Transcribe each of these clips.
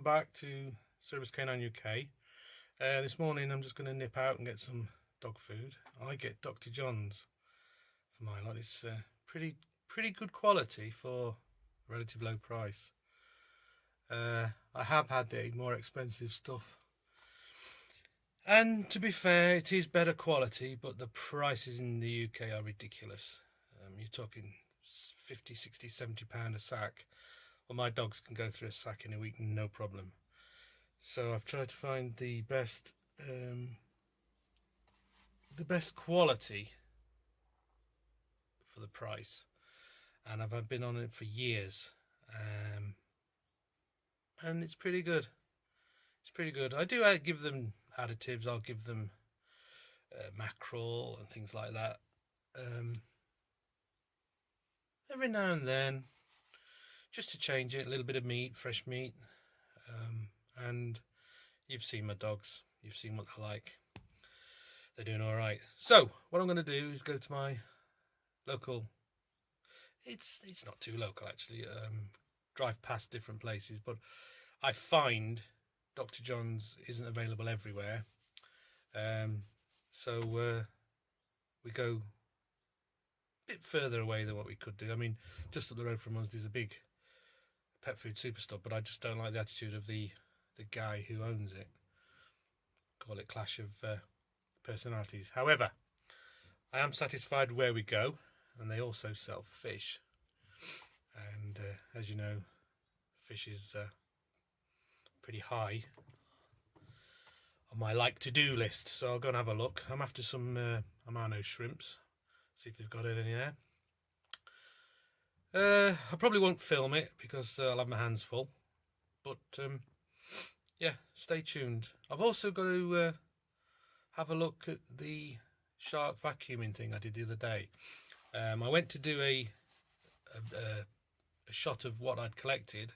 back to Service Canine UK. This morning I'm just going to nip out and get some dog food. I get Dr. John's for my lot. It's pretty good quality for a relative low price. I have had the more expensive stuff, and to be fair, it is better quality, but the prices in the UK are ridiculous. You're talking 50, 60, 70 pound a sack. Well, my dogs can go through a sack in a week, no problem. So I've tried to find the best quality for the price, and I've been on it for years, and it's pretty good. It's pretty good. I do give them additives. I'll give them mackerel and things like that. Every now and then, just to change it, a little bit of meat, fresh meat. And you've seen my dogs, you've seen what they're like. They're doing all right. So what I'm going to do is go to my local, it's not too local actually, drive past different places, but I find Dr. John's isn't available everywhere. So we go a bit further away than what we could do. I mean, just up the road from us there's a big pet food superstore, but I just don't like the attitude of the guy who owns it. Call it clash of personalities. However, I am satisfied where we go, and they also sell fish, and as you know, fish is pretty high on my like to do list, so I'll go and have a look. I'm after some Malinois shrimps, see if they've got any there. I probably won't film it because I'll have my hands full, but yeah, stay tuned. I've also got to have a look at the shark vacuuming thing I did the other day. I went to do a shot of what I'd collected,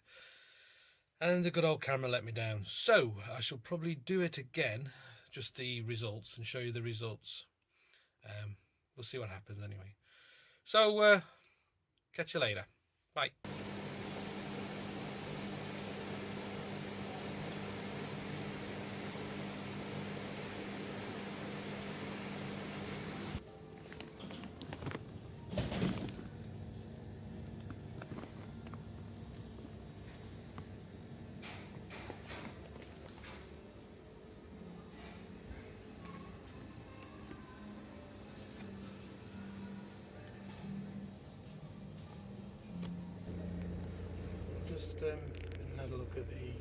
and the good old camera let me down. So I shall probably do it again, just the results, and show you the results. We'll see what happens anyway. So catch you later. Bye. Just had a look at the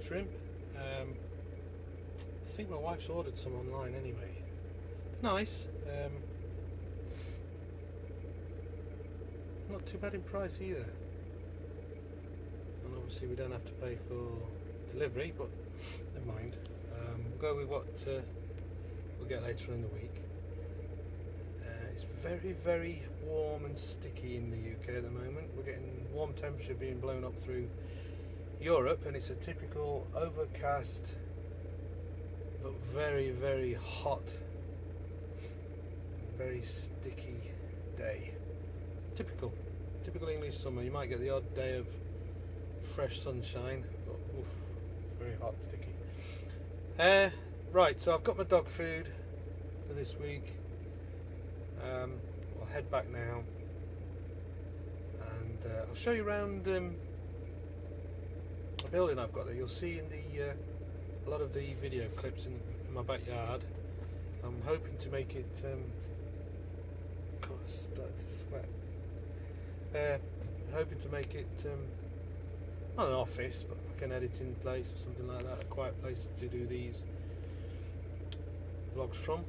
shrimp. I think my wife's ordered some online anyway. Nice. Not too bad in price either. And obviously we don't have to pay for delivery, but never mind. We'll go with what we'll get later in the week. It's very warm and sticky in the UK at the moment. We're getting warm temperature being blown up through Europe, and it's a typical overcast but very hot, very sticky day. Typical English summer. You might get the odd day of fresh sunshine, but oof, it's very hot, sticky. Right, so I've got my dog food for this week. I'll head back now, and I'll show you around a building I've got there. You'll see in the a lot of the video clips in my backyard. I'm hoping to make it God, I started to sweat. I'm hoping to make it not an office, but like an editing place or something like that, a quiet place to do these vlogs from.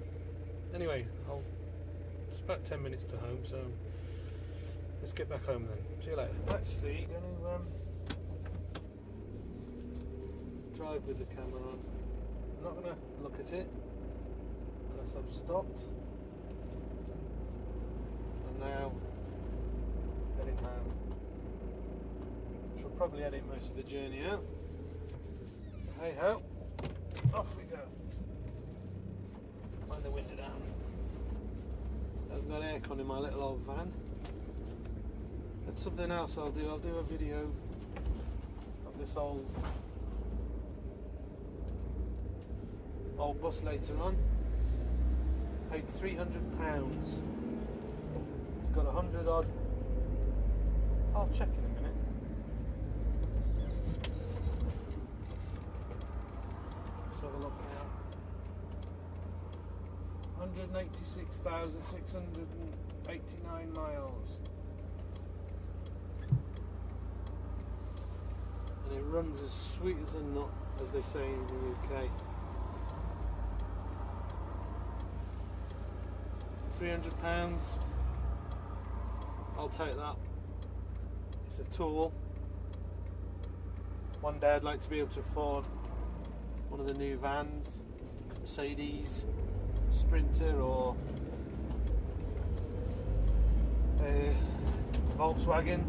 Anyway, it's about 10 minutes to home, so let's get back home then. See you later. Actually, going to drive with the camera on. I'm not going to look at it unless I've stopped. And now heading home. Shall probably edit most of the journey out. Hey ho, off we go. Wind the window down. I've got aircon in my little old van. That's something else I'll do. I'll do a video of this old bus later on. Paid £300. It's got 100 odd. I'll check in a minute. Let's have a look now. 186,689 miles. And it runs as sweet as a nut, as they say in the UK. £300. I'll take that. It's a tool. One day I'd like to be able to afford one of the new vans, Mercedes Sprinter or a Volkswagen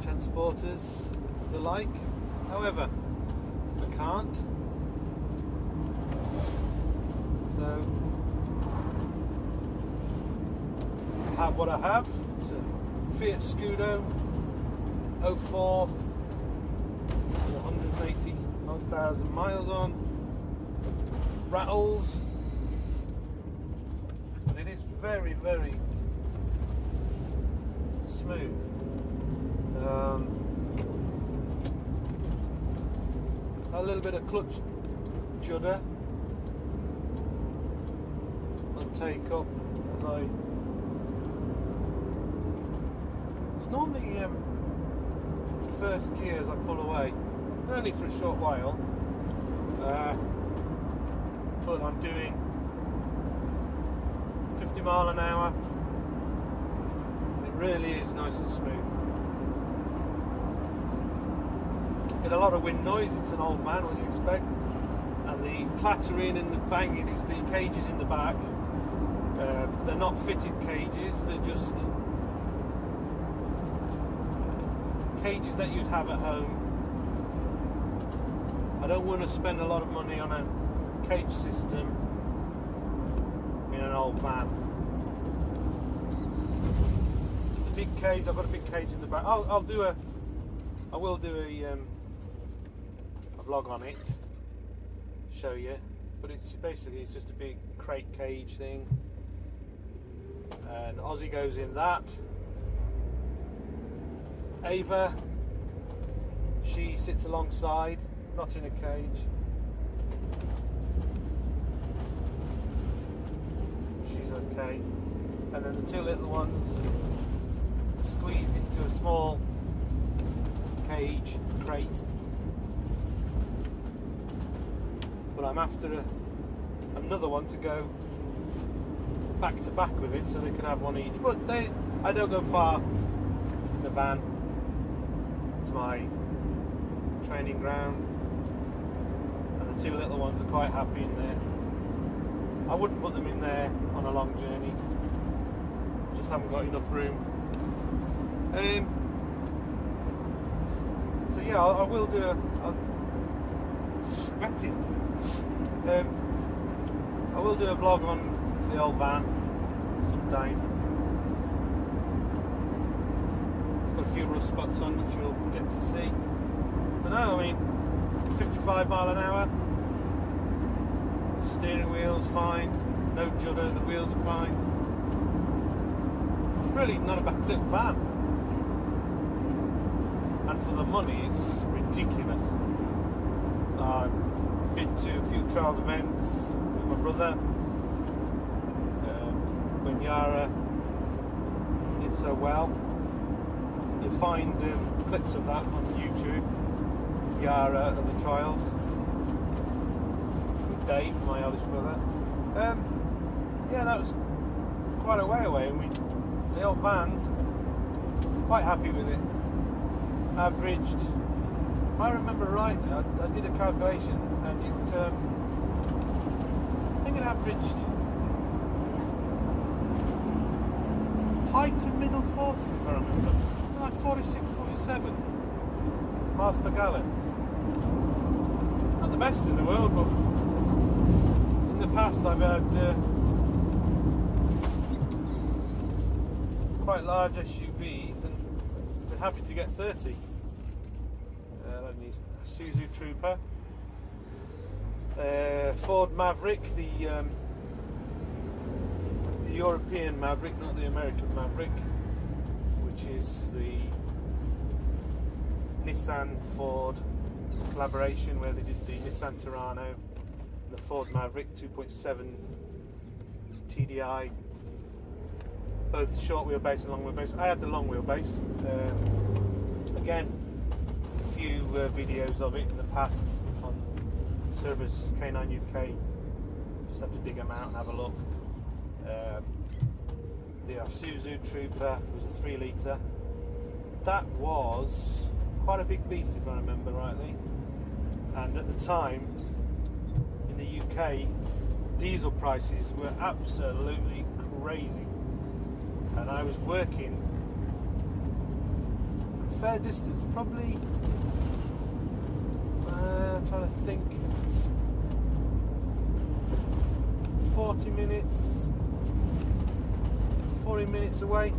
transporters, the like. However, I can't. So I have what I have. It's a Fiat Scudo 04, 180,000 miles on. Rattles, and it is very, very smooth. A little bit of clutch judder and take up as it's normally first gear as I pull away, only for a short while, but I'm doing 50 mile an hour and it really is nice and smooth. Get a lot of wind noise, it's an old van, what do you expect? And the clattering and the banging is the cages in the back. They're not fitted cages, they're just cages that you'd have at home. I don't want to spend a lot of money on a cage system in an old van. It's the big cage, I've got a big cage in the back. I will do a vlog on it, show you, but it's just a big crate cage thing, and Aussie goes in that. Ava, she sits alongside, not in a cage. She's okay. And then the two little ones are squeezed into a small cage crate. But I'm after another one to go back to back with it, so they can have one each. But I don't go far in the van. It's my training ground, and the two little ones are quite happy in there. I wouldn't put them in there on a long journey. Just haven't got enough room. So yeah, I will do sweating. I will do a vlog on the old van sometime. It's got a few rust spots on which you'll get to see. But no, I mean, 55 mile an hour. Steering wheel's fine. No judder. The wheels are fine. It's really not a bad little van. And for the money, it's ridiculous. I've been to a few trial events with my brother when Yara did so well. You'll find clips of that on YouTube. Yara at the trials with Dave, my eldest brother. Yeah, that was quite a way away. I mean, the old van, quite happy with it. Averaged, if I remember rightly, I did a calculation, and it, I think it averaged high to middle 40s, if I remember. Something like 46, 47 miles per gallon. Not the best in the world, but in the past I've had quite large SUVs, and been happy to get 30. That needs a Suzu Trooper, Ford Maverick, the European Maverick, not the American Maverick, which is the Nissan Ford collaboration where they did the Nissan Terrano, the Ford Maverick 2.7 TDI, both short wheelbase and long wheelbase. I had the long wheelbase. Again, a few videos of it in the past on servers K9 UK. Just have to dig them out and have a look. The Isuzu Trooper was a 3 litre. That was quite a big beast if I remember rightly. And at the time, in the UK, diesel prices were absolutely crazy. And I was working a fair distance, probably, I'm trying to think, 40 minutes away,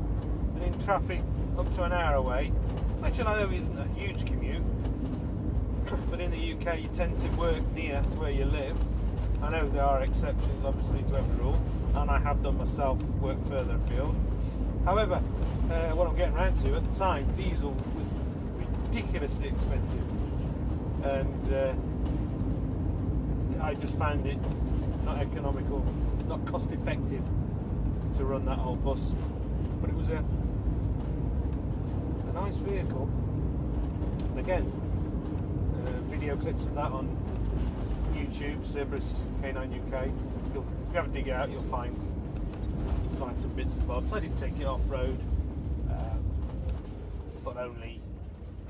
and in traffic up to an hour away, which I know isn't a huge commute, but in the UK you tend to work near to where you live. I know there are exceptions obviously to every rule, and I have done myself work further afield. However, what I'm getting around to, at the time diesel was ridiculously expensive, and I just found it not economical, not cost effective to run that old bus. But it was a nice vehicle. And again, video clips of that on YouTube, Cerberus K9 UK. If you ever dig it out, you'll find some bits and bobs. I did take it off road, but only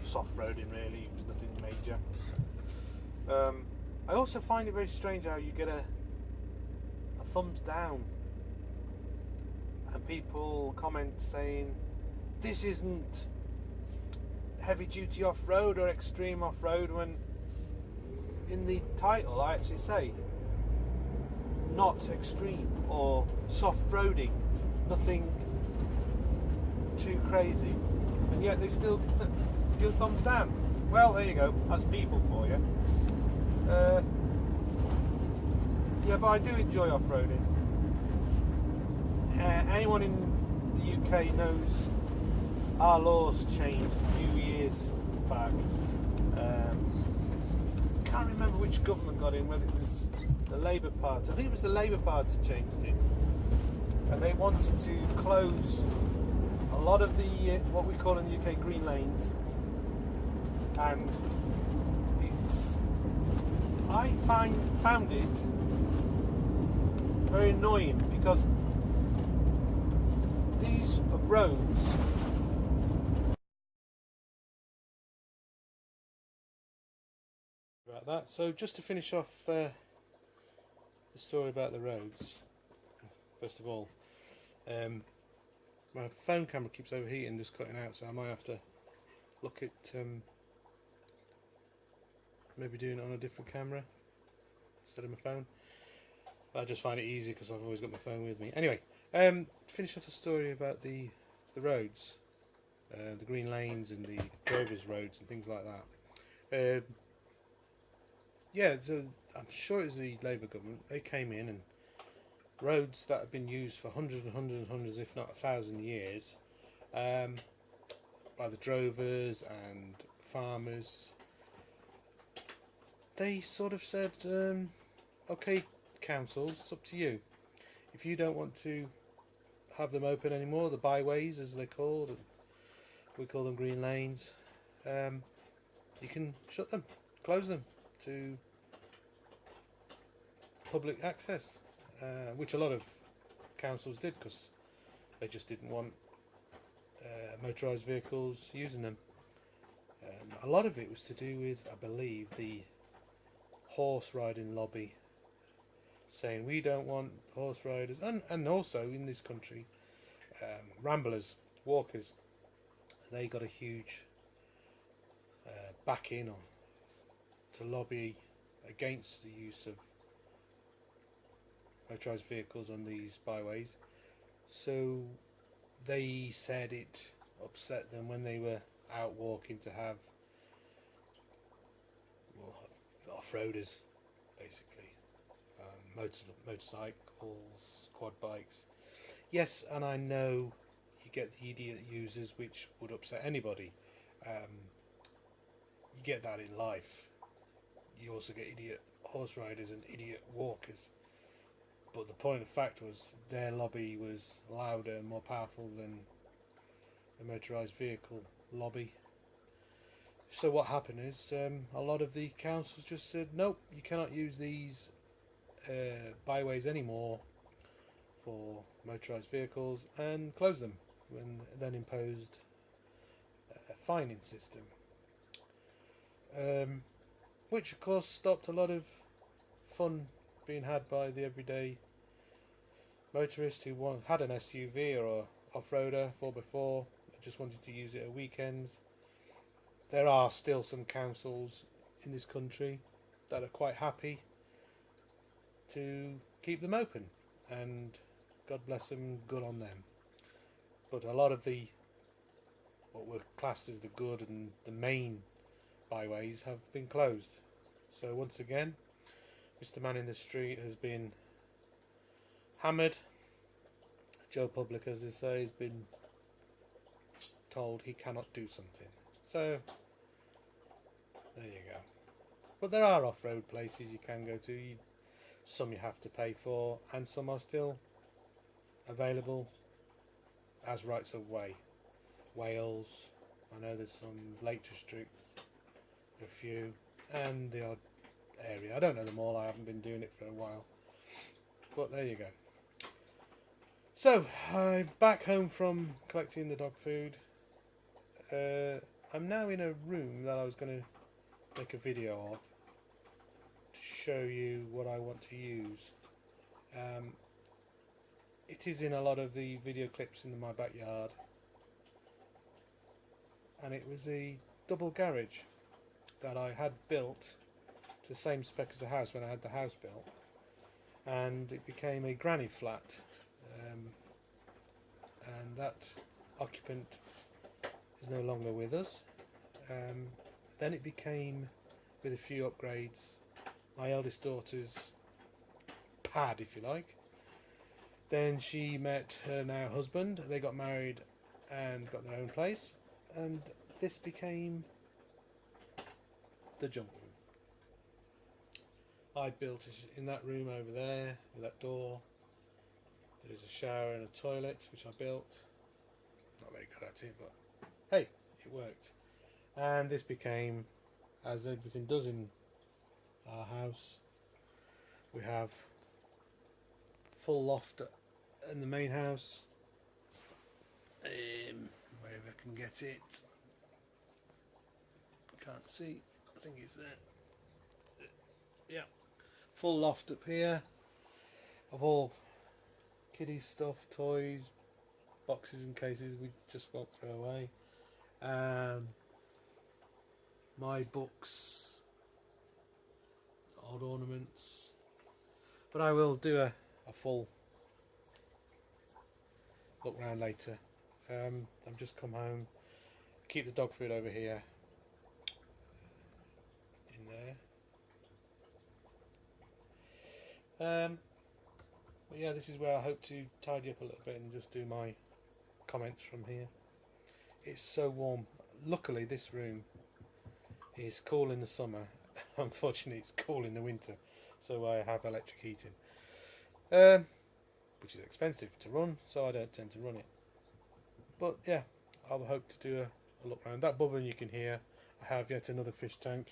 soft roading really, nothing major. I also find it very strange how you get a thumbs down, and people comment saying this isn't heavy duty off-road or extreme off-road, when in the title I actually say not extreme or soft-roading, nothing too crazy, and yet they still give thumbs down. Well, there you go, that's people for you. Yeah, but I do enjoy off-roading. Anyone in the UK knows our laws changed a few years back. Can't remember which government got in, whether it was the Labour Party. I think it was the Labour Party changed it, and they wanted to close a lot of the what we call in the UK green lanes, and I found it very annoying because these roads about that. So just to finish off the story about the roads, first of all, my phone camera keeps overheating, just cutting out, so I might have to look at maybe doing it on a different camera instead of my phone. But I just find it easy because I've always got my phone with me. Anyway, finish off the story about the roads, the green lanes and the drovers roads and things like that. Yeah, so I'm sure it was the Labour government. They came in, and roads that have been used for hundreds and hundreds and hundreds, if not 1,000 years, by the drovers and farmers, they sort of said, okay, councils, it's up to you. If you don't want to have them open anymore, the byways as they're called, we call them green lanes, you can shut them, close them to public access, which a lot of councils did because they just didn't want motorised vehicles using them. A lot of it was to do with, I believe, the horse riding lobby, saying we don't want horse riders, and also in this country, ramblers, walkers, they got a huge backing on to lobby against the use of motorised vehicles on these byways. So they said it upset them when they were out walking to have, well, off-roaders basically, motorcycles, quad bikes. Yes, and I know you get the idiot users, which would upset anybody. You get that in life. You also get idiot horse riders and idiot walkers. But the point of fact was their lobby was louder and more powerful than the motorised vehicle lobby. So what happened is a lot of the councils just said, nope, you cannot use these byways anymore for motorised vehicles, and closed them, and then imposed a fining system, which of course stopped a lot of fun being had by the everyday motorist who had an SUV or a off-roader 4x4, just wanted to use it at weekends. There are still some councils in this country that are quite happy to keep them open, and God bless them, good on them. But a lot of the what were classed as the good and the main byways have been closed. So once again, Mr. Man in the Street has been hammered. Joe Public, as they say, has been told he cannot do something. So there you go. But there are off-road places you can go to. Some you have to pay for, and some are still available as rights of way. Wales, I know there's some Lake District, a few, and the odd area. I don't know them all, I haven't been doing it for a while. But there you go. So, I'm back home from collecting the dog food. I'm now in a room that I was going to make a video of to show you what I want to use. It is in a lot of the video clips in my backyard, and it was a double garage that I had built to the same spec as the house when I had the house built, and it became a granny flat, and that occupant is no longer with us. Then it became, with a few upgrades, my eldest daughter's pad, if you like. Then she met her now husband, they got married and got their own place, and this became the junk room. I built it in that room over there with that door. There's a shower and a toilet which I built. Not very good at it, but hey, it worked. And this became, as everything does in our house, we have full loft in the main house, wherever I can get it. Can't see, I think it's there. Yeah, full loft up here of all kiddies stuff, toys, boxes and cases we just won't throw away. My books, odd ornaments, but I will do a full look round later. I've just come home, keep the dog food over here in there. But yeah, this is where I hope to tidy up a little bit and just do my comments from here. It's so warm. Luckily this room is cool in the summer. Unfortunately it's cool in the winter, so I have electric heating, which is expensive to run, so I don't tend to run it. But yeah, I'll hope to do a look around. That bubbling you can hear, I have yet another fish tank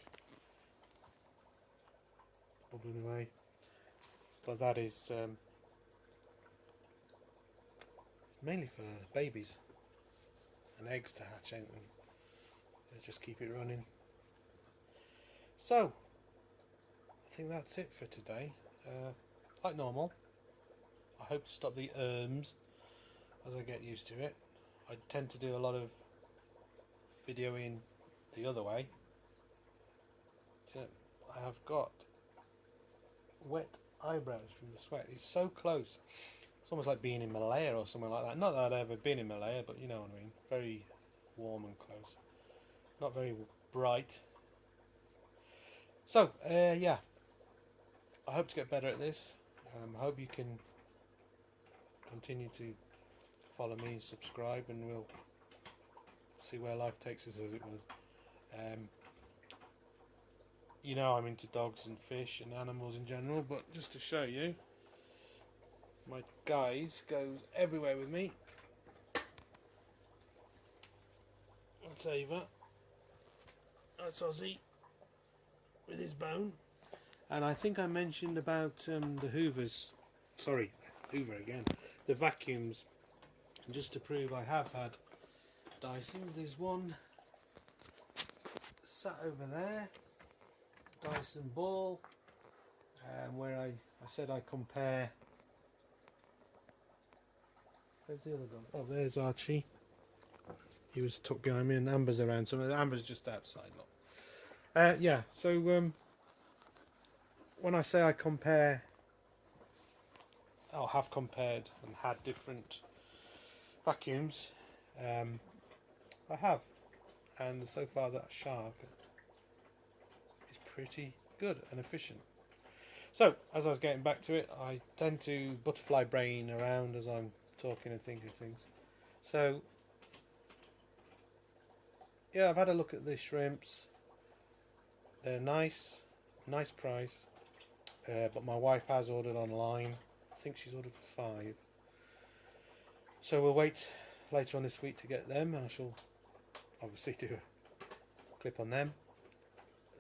bubbling away, because that is mainly for babies and eggs to hatch out, and just keep it running. So I think that's it for today. Like normal, I hope to stop the as I get used to it. I tend to do a lot of videoing the other way. I have got wet eyebrows from the sweat. It's so close. It's almost like being in Malaya or somewhere like that. Not that I've ever been in Malaya, but you know what I mean. Very warm and close. not very bright. So yeah, I hope to get better at this. I hope you can continue to follow me, subscribe, and we'll see where life takes us, as it was. You know, I'm into dogs and fish and animals in general, but just to show you, my guys goes everywhere with me. That's Ava. That's Ozzy with his bone. And I think I mentioned about the Hoovers. Sorry, Hoover again. The vacuums. And just to prove I have had Dyson, there's one sat over there. Dyson ball. Where I said I compare. Where's the other one? Oh, there's Archie. He was tucked behind me, and Amber's around. So Amber's just outside. Look. Yeah. So when I say I compare, or have compared and had different vacuums, I have, and so far that Shark is pretty good and efficient. So as I was getting back to it, I tend to butterfly brain around as I'm talking and thinking of things. So yeah, I've had a look at the shrimps. They're nice price, but my wife has ordered online. I think she's ordered 5. So we'll wait later on this week to get them, and I shall obviously do a clip on them.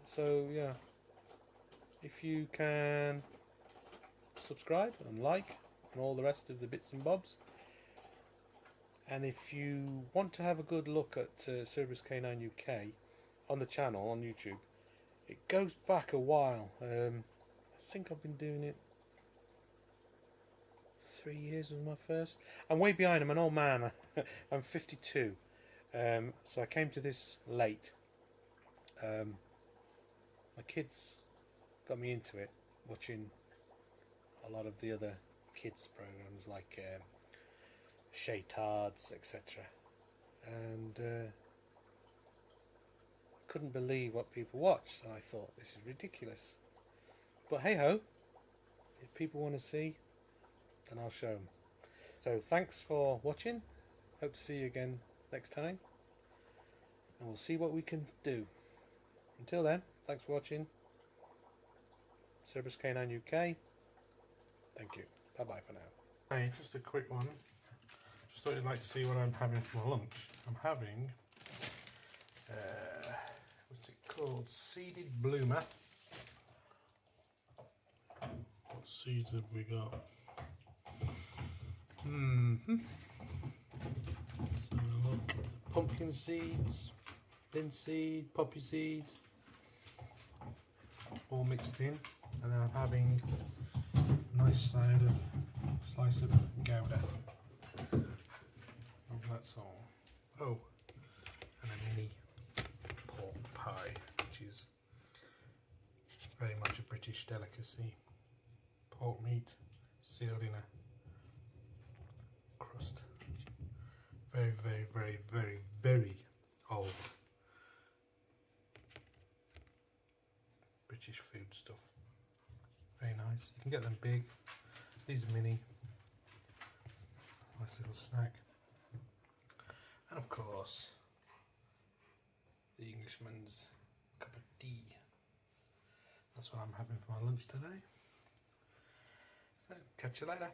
So yeah, if you can subscribe and like and all the rest of the bits and bobs, and if you want to have a good look at Cerberus K9 UK on the channel on YouTube, it goes back a while. I think I've been doing it 3 years was my first. I'm way behind. I'm an old man. I'm 52. So I came to this late. My kids got me into it, watching a lot of the other kids programs like Shaytards, etc. And couldn't believe what people watch. So I thought, this is ridiculous. But hey ho, if people want to see, then I'll show them. So thanks for watching. Hope to see you again next time, and we'll see what we can do. Until then, thanks for watching. Cerberus K9 UK. Thank you. Bye bye for now. Hey, just a quick one. Just thought you'd like to see what I'm having for my lunch. I'm having what's it called? Seeded bloomer. What seeds have we got? So look, pumpkin seeds, linseed, poppy seed, all mixed in, and then I'm having a nice slice of Gouda. And that's all. Oh, and a mini pork pie, which is very much a British delicacy. Pork meat sealed in a crust. Very, very, very, very, very old British food stuff. Very nice. You can get them big. These are mini. Nice little snack. And of course, the Englishman's cup of tea. That's what I'm having for my lunch today. So, catch you later.